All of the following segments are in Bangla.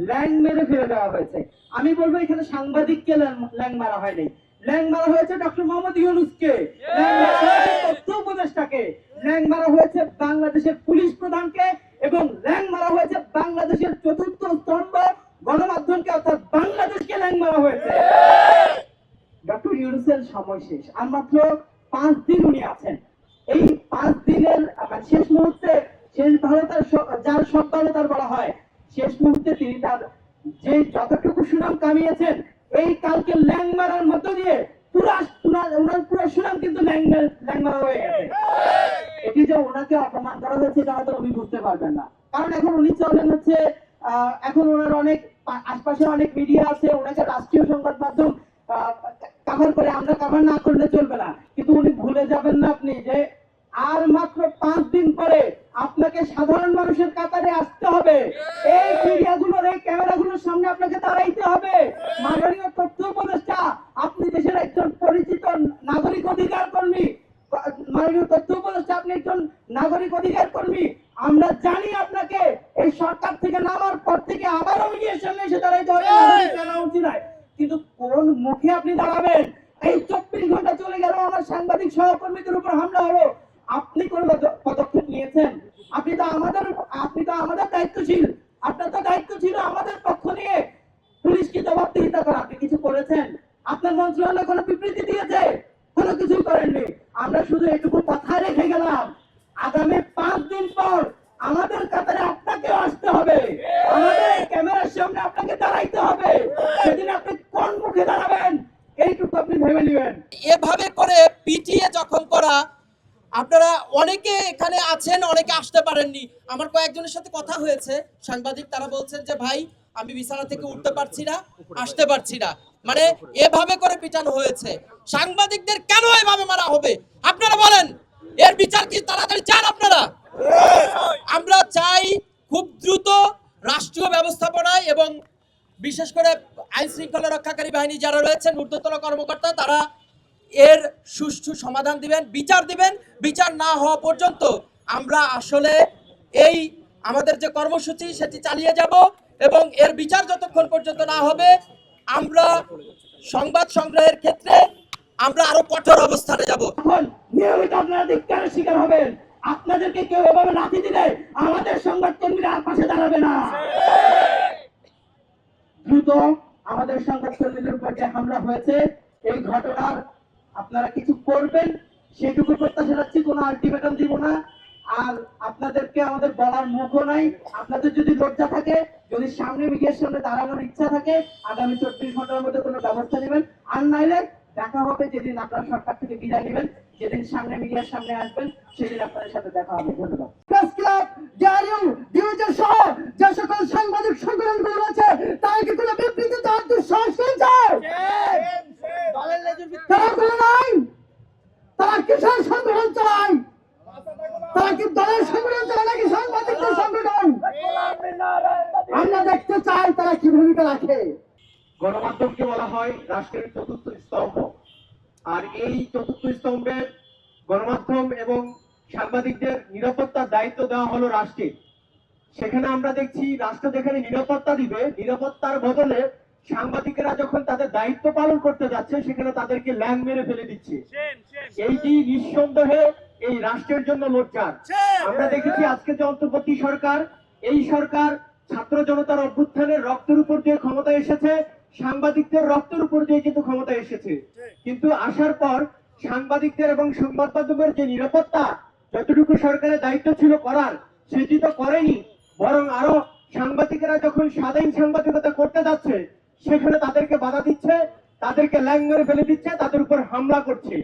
ল্যাং মেরে ফেলে দেওয়া হয়েছে। আমি বলবো এখানে সাংবাদিককে ল্যাং মারা হয়নি, ল্যাং মারা হয়েছে ডক্টর মোহাম্মদ ইউনূসকে, ল্যাং মারা হয়েছে তথ্য উপদেষ্টাকে, ল্যাং মারা হয়েছে বাংলাদেশের পুলিশ প্রধানকে, এবং ল্যাং মারা হয়েছে বাংলাদেশের চতুর্থ স্তম্ভ গণমাধ্যমকে, অর্থাৎ বাংলাদেশকে ল্যাং মারা হয়েছে। ডক্টর ইউনূসের সময় শেষ, আর মাত্র 5 দিন উনি আছেন। এই 5 দিনের শেষ মুহূর্তে, শেষ ভালো তার যার সব ভালো তার বলা হয়, শেষ মুহূর্তে তিনি তার যে যতটুকু সুনাম কামিয়েছেন, এই কালকে ল্যাং মারার মধ্য দিয়ে ওনার পুরো সুনাম কিন্তু ল্যাং মারা হয়ে গেছে। এটি যে ওনাকে অপমান করা হয়েছে এটা হয়তো উনি বুঝতে পারবেন না, কারণ এখন উনি চলেন হচ্ছে এখন ওনার অনেক আশপাশে অনেক মিডিয়া আছে, ওনাকে রাষ্ট্রীয় সংবাদ মাধ্যম কভার করে, আমরা কভার না করলে চলবে না। কিন্তু উনি ভুলে যাবেন না আপনি যে আর মাত্র 5 দিন পরে আপনাকে সাধারণ মানুষের কাতারে আসতে হবে, এই মিডিয়াগুলোর এই ক্যামেরাগুলোর সামনে আপনাকে দাঁড়াইতে হবে। মাননীয় তথ্য উপদেষ্টা, আপনি দেশের একজন পরিচিত নাগরিক অধিকার কর্মী, মাননীয় তথ্য উপদেষ্টা আপনি একজন নাগরিক অধিকার কর্মী। আমরা জানি আপনাকে এই সরকার থেকে নামার পর থেকে আবারও মিডিয়ার সামনে এসে দাঁড়াইতে হবে, জানা উচিত নয়। কিন্তু কোন মুখে আপনি দাঁড়াবেন? এই 24 ঘন্টা চলে গেল, আমার সাংবাদিক সহকর্মীদের উপর হামলা হলো, আপনি কোন পদক্ষেপ নিয়েছেন? আপনি তো আমাদের দায়িত্বশীল, আপনার তো দায়িত্ব ছিল আমাদের পক্ষ নিয়ে পুলিশকে জবাবদিহিতা করা, আপনি কিছু করেছেন? আপনার মন্ত্রণালয় কোনো বিবৃতি দিয়েছে? কোনো কিছু করেননি। আমরা শুধু এটুকু কথা রেখে গেলাম, আগামী 5 দিন পর আমাদের কাতারে আপনাকেও আসতে হবে, আমাদের ক্যামেরার সামনে আপনাকে দাঁড়াইতে হবে। সেদিন আপনি কোন মুখে দাঁড়াবেন এইটুকু আপনি ভেবে নেবেন। এভাবে করে পিটিয়ে জখম করা, আপনারা অনেকে এখানে আছেন, অনেকে আসতে পারেননি। আমার কয়েকজনের সাথে কথা হয়েছে সাংবাদিক, তারা বলছেন যে ভাই আমি বিছানা থেকে উঠতে পারছি না, আসতে পারছি না। মানে এভাবে করে পিটানো হয়েছে। সাংবাদিকদের কেন এভাবে মারা হবে আপনারা বলেন? এর বিচার কি তাড়াতাড়ি চান আপনারা? আমরা চাই খুব দ্রুত রাষ্ট্রীয় ব্যবস্থাপনায় এবং বিশেষ করে আইন শৃঙ্খলা রক্ষাকারী বাহিনী যারা রয়েছেন, ঊর্ধ্বতন কর্মকর্তা, তারা এর সুষ্ঠু সমাধান দিবেন, বিচার দিবেন। বিচার না হওয়া পর্যন্ত আমরা আসলে এই আমাদের যে কর্মসূচি সেটি চালিয়ে যাব, এবং এর বিচার যতক্ষণ পর্যন্ত না হবে আমরা সংবাদ সংগ্রহের ক্ষেত্রে আমরা আরো কঠোর অবস্থানে যাব। এখন নিয়মিত আপনারা ধিক্কারের শিকার হবেন। আপনাদেরকে কেউ এভাবে লাথি দিলে আমাদের সংবাদকর্মীরা আর পাশে দাঁড়াবে না। দ্রুত আমাদের সংবাদকর্মীদের উপর যে হামলা হয়েছে, এই ঘটনার আপনারা কিছু করবেন সেটুকু প্রত্যাশা রাখছি। কোনো আলটিমেটাম দিব না, আর আপনাদেরকে আমাদের বলার মুখও নাই। আপনাদের যদি লজ্জা থাকে, যদি সামনে মিডিয়ার সামনে দাঁড়ানোর ইচ্ছা থাকে, আগামী 24 ঘন্টার মধ্যে কোনো ব্যবস্থা নেবেন। আর নাইলে দেখা হবে যেদিন আপনারা সরকার থেকে বিদায় নেবেন, যেদিন সামনে মিডিয়ার সামনে আসবেন, সেদিন আপনাদের সাথে দেখা হবে। ধন্যবাদ। প্রেস ক্লাব, ডিআরইউ, ডিউজের সহ যে সকল সাংবাদিক সংগঠনগুলো আছে, তারা কি কোনো বিবৃতি দেওয়ার দুঃসাহস করেছে? তারা কোনো নাই, তারা কিসের সংগঠন চালায়? তারা কি দলের সংগঠন চালায় নাকি সাংবাদিকদের সংগঠন? আমরা দেখতে চাই তারা কি ভূমিকা রাখে। গণমাধ্যমকে বলা হয় রাষ্ট্রের চতুর্থ স্তম্ভ, আর এই চতুর্থ স্তম্ভের গণমাধ্যম এবং সাংবাদিকদের নিরাপত্তার দায়িত্ব দেওয়া হলো রাষ্ট্রের। সেখানে আমরা দেখছি রাষ্ট্র যেখানে নিরাপত্তা দিবে, নিরাপত্তার বদলে সাংবাদিকেরা যখন তাদের দায়িত্ব পালন করতে যাচ্ছে সেখানে তাদেরকে ল্যাং মেরে ফেলে দিচ্ছে। এইটি নিঃসন্দেহে এই রাষ্ট্রের জন্য লজ্জার। আমরা দেখেছি আজকে যে অন্তর্বর্তী সরকার, এই সরকার ছাত্র জনতার অভ্যুত্থানের রক্তের উপর যে ক্ষমতা এসেছে, সাংবাদিকদের রক্তের উপর দিয়ে কিন্তু ক্ষমতা এসেছে। কিন্তু আসার পর সাংবাদিকদের এবং সংবাদ মাধ্যমের যে নিরাপত্তা যতটুকু সরকারের দায়িত্ব ছিল করার, সেটি তো করেনি। বরং আরো সাংবাদিকেরা যখন স্বাধীন সাংবাদিকতা করতে যাচ্ছে সেখানে তাদেরকে বাধা দিচ্ছে, তাদেরকে ল্যাং মেরে ফেলে দিচ্ছে, তাদের উপর হামলা করছে।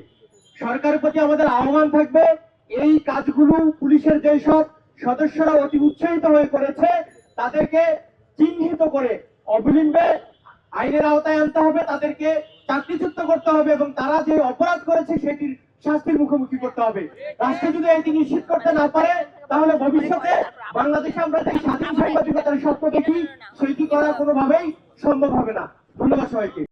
সরকারের প্রতি আমাদের আহ্বান থাকবে, এই কাজগুলো পুলিশের যেসব সদস্যরা অতি উৎসাহিত হয়ে করেছে তাদেরকে চিহ্নিত করে অবিলম্বে আইনের আওতায় আনতে হবে, তাদেরকে চাকরিচ্যুত করতে হবে, এবং তারা যে অপরাধ করেছে সেটির শাস্তির মুখোমুখি করতে হবে। রাষ্ট্র যদি এটি নিশ্চিত করতে না পারে, তাহলে ভবিষ্যতে বাংলাদেশে আমরা যে স্বাধীন সাংবাদিকতার স্বপ্ন দেখি সেটি করা কোনোভাবেই সম্ভব হবে না। ধন্যবাদ সবাইকে।